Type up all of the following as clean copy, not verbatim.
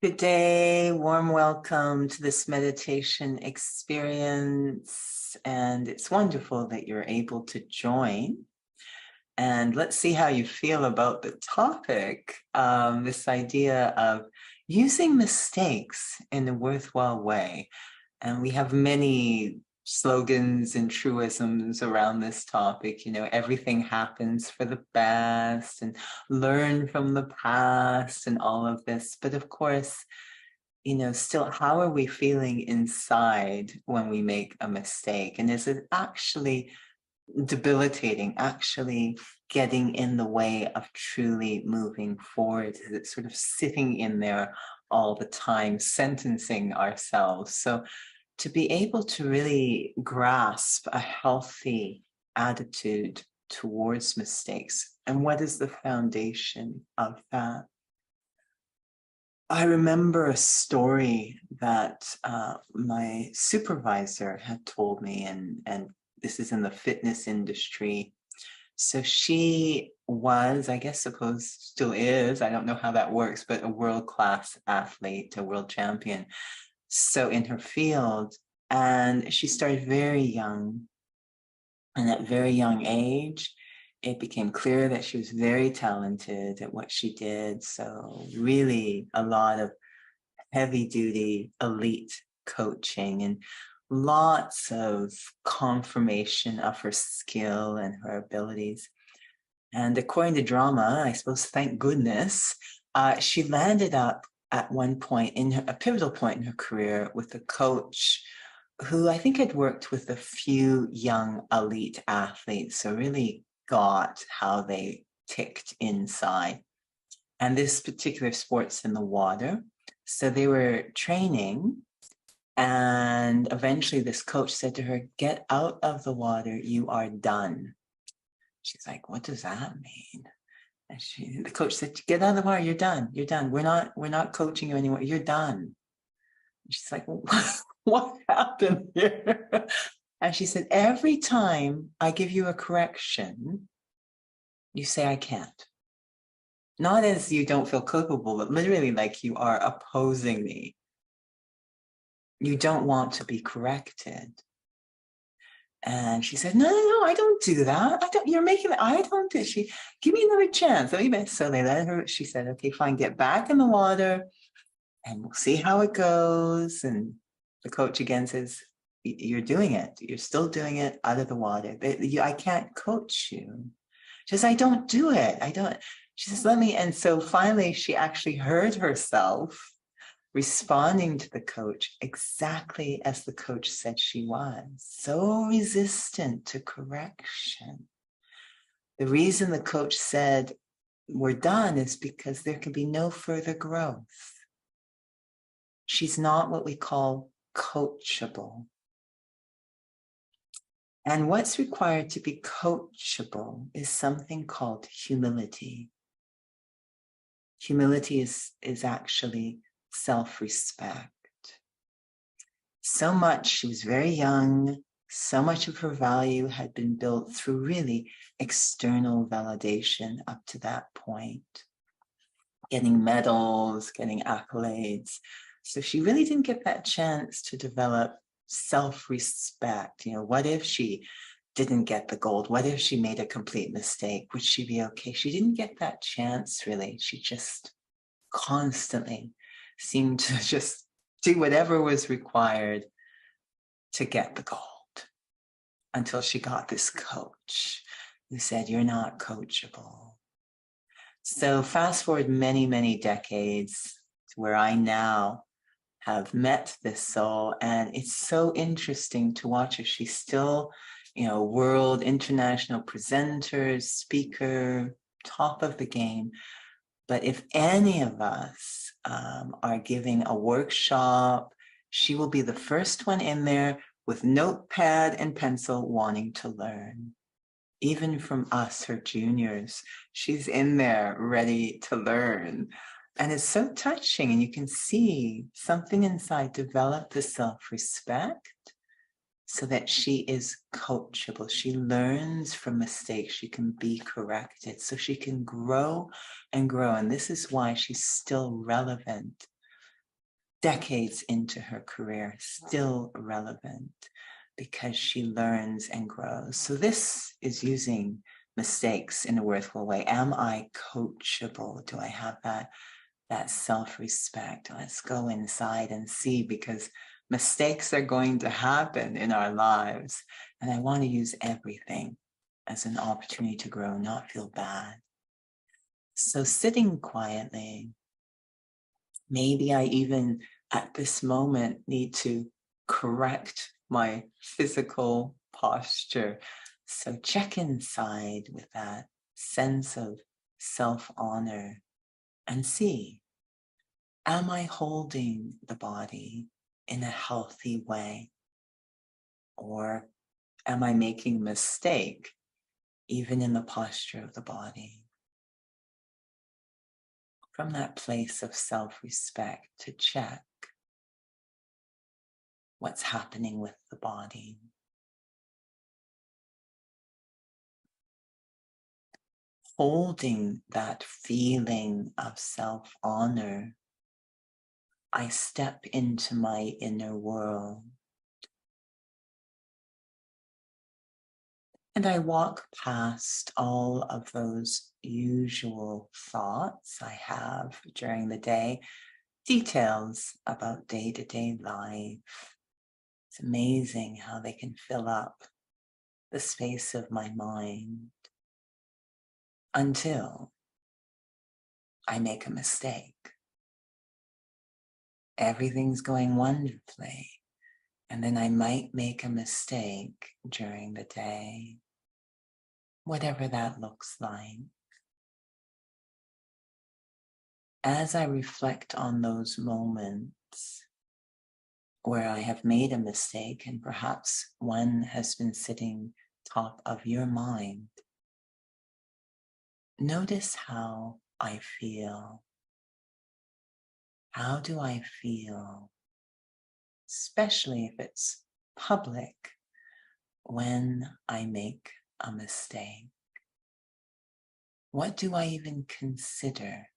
Good day, warm welcome to this meditation experience. And it's wonderful that you're able to join. And let's see how you feel about the topic, this idea of using mistakes in a worthwhile way. And we have many slogans and truisms around this topic. You know, everything happens for the best and learn from the past and all of this. But of course, you know, still, how are we feeling inside when we make a mistake? And is it actually debilitating, actually getting in the way of truly moving forward? Is it sort of sitting in there all the time, sentencing ourselves? So to be able to really grasp a healthy attitude towards mistakes, and what is the foundation of that? I remember a story that my supervisor had told me, and this is in the fitness industry. So she was, I guess, still is, I don't know how that works, but a world-class athlete, a world champion. So in her field, and she started very young. And at very young age, it became clear that she was very talented at what she did. So really a lot of heavy duty elite coaching and lots of confirmation of her skill and her abilities. And according to drama, I suppose, thank goodness, she landed up at one point a pivotal point in her career with a coach who I think had worked with a few young elite athletes, so really got how they ticked inside. And this particular sport's in the water. So they were training, and eventually this coach said to her, "Get out of the water, you are done." She's like, "What does that mean?" And the coach said, "Get out of the water, you're done, you're done. We're not coaching you anymore, you're done." And she's like, "What happened here?" And she said, "Every time I give you a correction, you say I can't. Not as you don't feel capable, but literally like you are opposing me. You don't want to be corrected." And she said, no, I don't do that. I don't do. She, "Give me another chance." So they let her, she said, "Okay, fine, get back in the water and we'll see how it goes." And the coach again says, "You're doing it. You're still doing it out of the water. I can't coach you." She says, "I don't do it. I don't." She says, "Let me." And so finally, she actually heard herself responding to the coach exactly as the coach said she was, so resistant to correction. The reason the coach said, "We're done," is because there can be no further growth. She's not what we call coachable. And what's required to be coachable is something called humility. Humility is actually self-respect. So much, she was very young, so much of her value had been built through really external validation up to that point. Getting medals, getting accolades. So she really didn't get that chance to develop self-respect. You know, what if she didn't get the gold? What if she made a complete mistake? Would she be okay? She didn't get that chance, really. She just constantly seemed to just do whatever was required to get the gold, until she got this coach who said, "You're not coachable." So fast forward many, many decades to where I now have met this soul, and it's so interesting to watch her. She's still, you know, world, international presenter, speaker, top of the game. But if any of us are giving a workshop, she will be the first one in there with notepad and pencil wanting to learn. Even from us, her juniors, she's in there ready to learn. And it's so touching, and you can see something inside develop the self-respect so that she is coachable. She learns from mistakes. She can be corrected, so she can grow and grow. And this is why she's still relevant decades into her career, still relevant because she learns and grows. So this is using mistakes in a worthwhile way. Am I coachable? Do I have that self-respect? Let's go inside and see, because mistakes are going to happen in our lives. And I want to use everything as an opportunity to grow, not feel bad. So sitting quietly, maybe I even at this moment need to correct my physical posture. So check inside with that sense of self-honor and see, am I holding the body in a healthy way? Or am I making a mistake even in the posture of the body? From that place of self-respect, to check what's happening with the body. Holding that feeling of self-honor, I step into my inner world. And I walk past all of those usual thoughts I have during the day, details about day-to-day life. It's amazing how they can fill up the space of my mind until I make a mistake. Everything's going wonderfully, and then I might make a mistake during the day, whatever that looks like. As I reflect on those moments where I have made a mistake, and perhaps one has been sitting top of your mind, notice how I feel. How do I feel? Especially if it's public, when I make a mistake. What do I even consider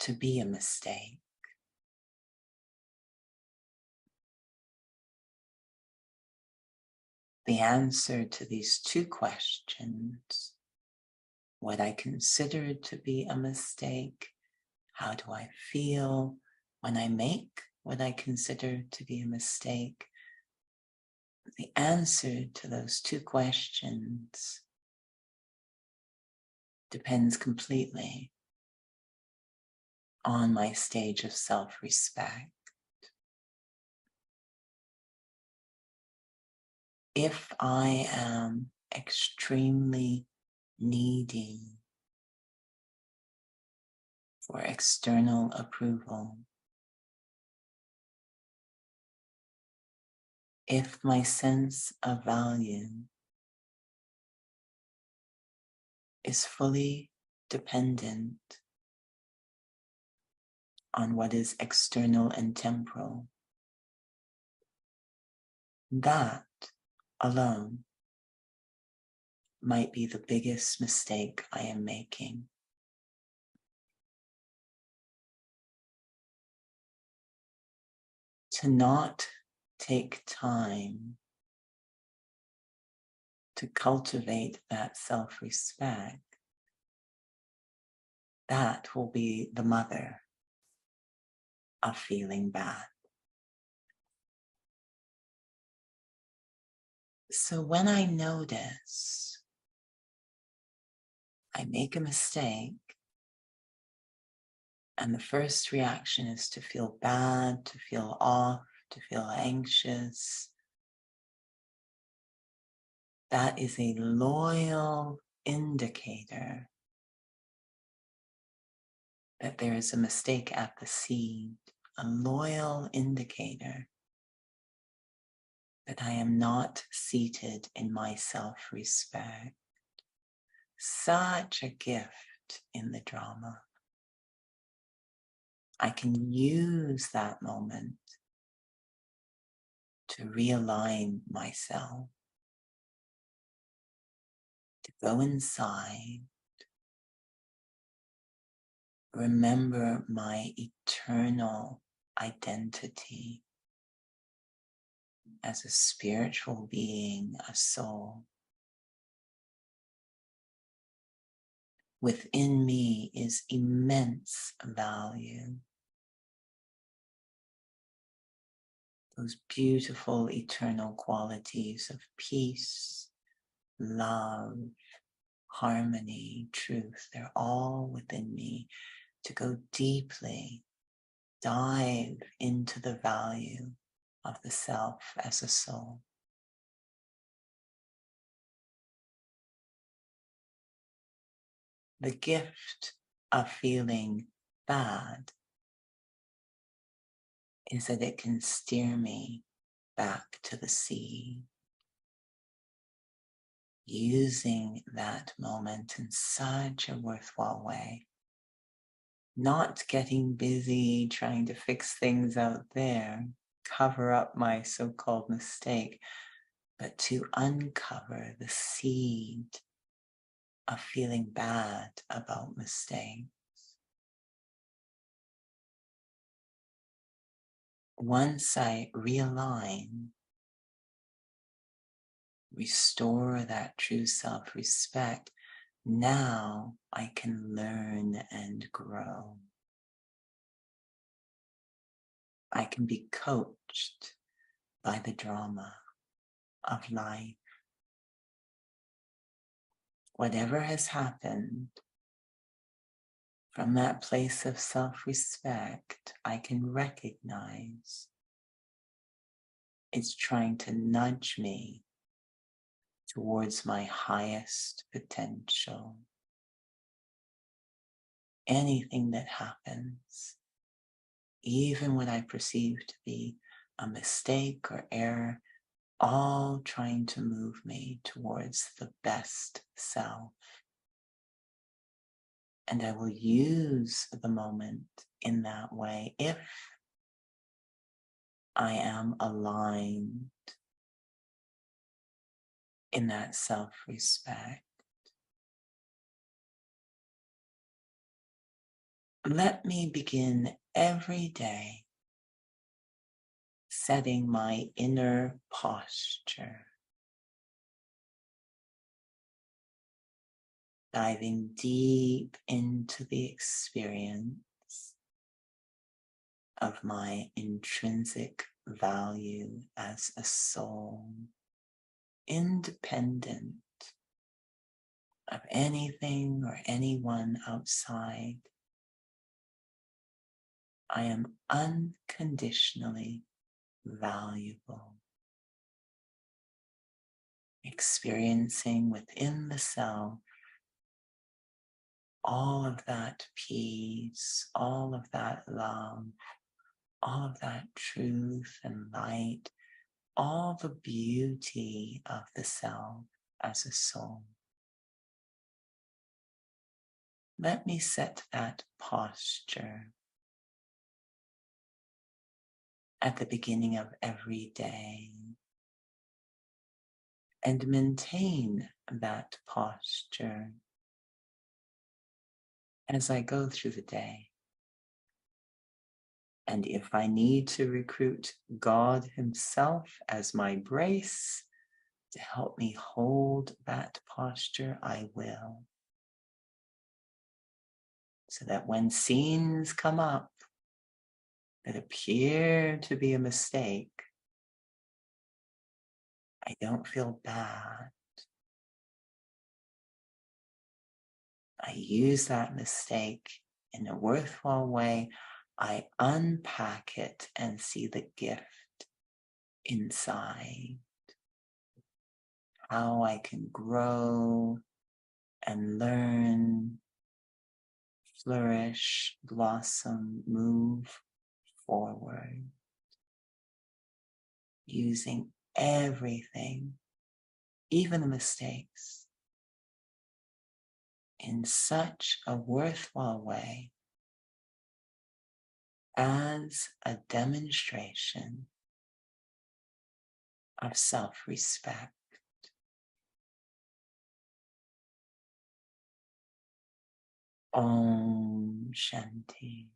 to be a mistake? The answer to these two questions, what I consider to be a mistake, how do I feel when I make what I consider to be a mistake? The answer to those two questions depends completely on my stage of self-respect. If I am extremely needy for external approval, if my sense of value is fully dependent on what is external and temporal, that alone might be the biggest mistake I am making. To not take time to cultivate that self-respect, that will be the mother of feeling bad. So when I notice I make a mistake, and the first reaction is to feel bad, to feel off, to feel anxious, that is a loyal indicator that there is a mistake at the seed, a loyal indicator that I am not seated in my self-respect. Such a gift in the drama. I can use that moment to realign myself, to go inside, remember my eternal identity as a spiritual being, a soul. Within me is immense value. Those beautiful eternal qualities of peace, love, harmony, truth, they're all within me to go deeply, dive into the value of the self as a soul. The gift of feeling bad is that it can steer me back to the sea, using that moment in such a worthwhile way, not getting busy trying to fix things out there, cover up my so-called mistake, but to uncover the seed of feeling bad about mistakes. Once I realign, restore that true self-respect, now I can learn and grow. I can be coached by the drama of life. Whatever has happened, from that place of self-respect, I can recognize it's trying to nudge me towards my highest potential. Anything that happens, even what I perceive to be a mistake or error, all trying to move me towards the best self. And I will use the moment in that way if I am aligned in that self-respect. Let me begin every day setting my inner posture, diving deep into the experience of my intrinsic value as a soul, independent of anything or anyone outside. I am unconditionally valuable, experiencing within the self all of that peace, all of that love, all of that truth and light, all the beauty of the self as a soul. Let me set that posture at the beginning of every day and maintain that posture as I go through the day. And if I need to recruit God Himself as my brace to help me hold that posture, I will. So that when scenes come up that appear to be a mistake, I don't feel bad. I use that mistake in a worthwhile way. I unpack it and see the gift inside. How I can grow and learn, flourish, blossom, move forward, using everything, even the mistakes, in such a worthwhile way as a demonstration of self-respect. Om Shanti.